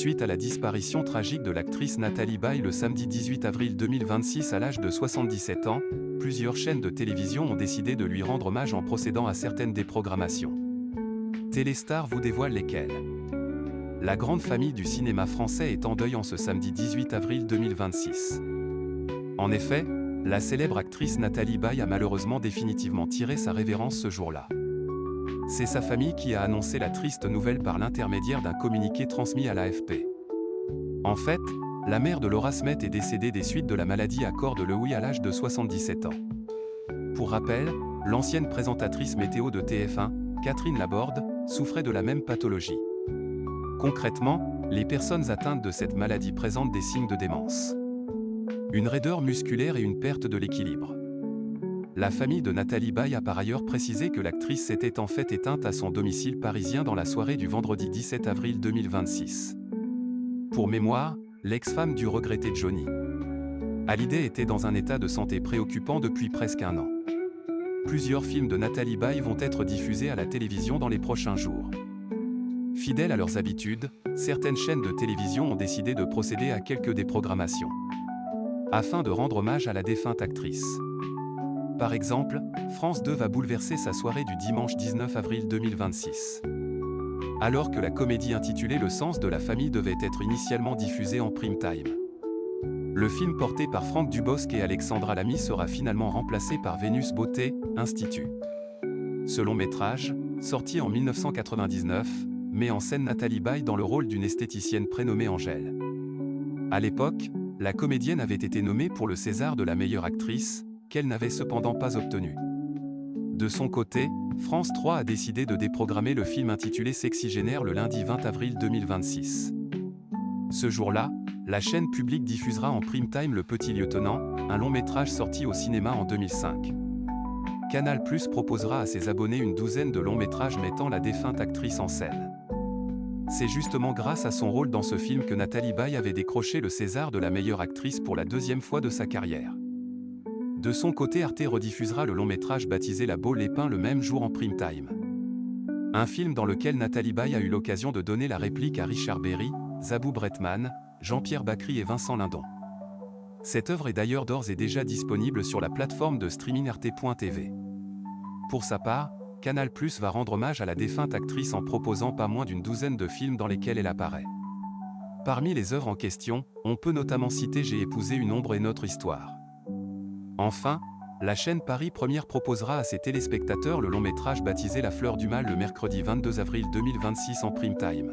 Suite à la disparition tragique de l'actrice Nathalie Baye le samedi 18 avril 2026 à l'âge de 77 ans, plusieurs chaînes de télévision ont décidé de lui rendre hommage en procédant à certaines déprogrammations. Téléstar vous dévoile lesquelles. La grande famille du cinéma français est en deuil en ce samedi 18 avril 2026. En effet, la célèbre actrice Nathalie Baye a malheureusement définitivement tiré sa révérence ce jour-là. C'est sa famille qui a annoncé la triste nouvelle par l'intermédiaire d'un communiqué transmis à l'AFP. En fait, la mère de Laura Smet est décédée des suites de la maladie à cor de Lewy à l'âge de 77 ans. Pour rappel, l'ancienne présentatrice météo de TF1, Catherine Laborde, souffrait de la même pathologie. Concrètement, les personnes atteintes de cette maladie présentent des signes de démence. Une raideur musculaire et une perte de l'équilibre. La famille de Nathalie Baye a par ailleurs précisé que l'actrice s'était en fait éteinte à son domicile parisien dans la soirée du vendredi 17 avril 2026. Pour mémoire, l'ex-femme du regretté Johnny Hallyday était dans un état de santé préoccupant depuis presque un an. Plusieurs films de Nathalie Baye vont être diffusés à la télévision dans les prochains jours. Fidèles à leurs habitudes, certaines chaînes de télévision ont décidé de procéder à quelques déprogrammations, afin de rendre hommage à la défunte actrice. Par exemple, France 2 va bouleverser sa soirée du dimanche 19 avril 2026. Alors que la comédie intitulée Le sens de la famille devait être initialement diffusée en prime time. Le film porté par Franck Dubosc et Alexandra Lamy sera finalement remplacé par Vénus Beauté, Institut. Ce long métrage, sorti en 1999, met en scène Nathalie Baye dans le rôle d'une esthéticienne prénommée Angèle. À l'époque, la comédienne avait été nommée pour le César de la meilleure actrice, qu'elle n'avait cependant pas obtenu. De son côté, France 3 a décidé de déprogrammer le film intitulé Sexygénaire le lundi 20 avril 2026. Ce jour-là, la chaîne publique diffusera en prime time Le Petit Lieutenant, un long métrage sorti au cinéma en 2005. Canal+ proposera à ses abonnés une douzaine de longs métrages mettant la défunte actrice en scène. C'est justement grâce à son rôle dans ce film que Nathalie Baye avait décroché le César de la meilleure actrice pour la deuxième fois de sa carrière. De son côté, Arte rediffusera le long métrage baptisé La Beau Lépin le même jour en prime time. Un film dans lequel Nathalie Baye a eu l'occasion de donner la réplique à Richard Berry, Zabou Bretman, Jean-Pierre Bacry et Vincent Lindon. Cette œuvre est d'ailleurs d'ores et déjà disponible sur la plateforme de streaming arte.tv. Pour sa part, Canal+ va rendre hommage à la défunte actrice en proposant pas moins d'une douzaine de films dans lesquels elle apparaît. Parmi les œuvres en question, on peut notamment citer J'ai épousé une ombre et Notre histoire. Enfin, la chaîne Paris Première proposera à ses téléspectateurs le long métrage baptisé La fleur du mal le mercredi 22 avril 2026 en prime time.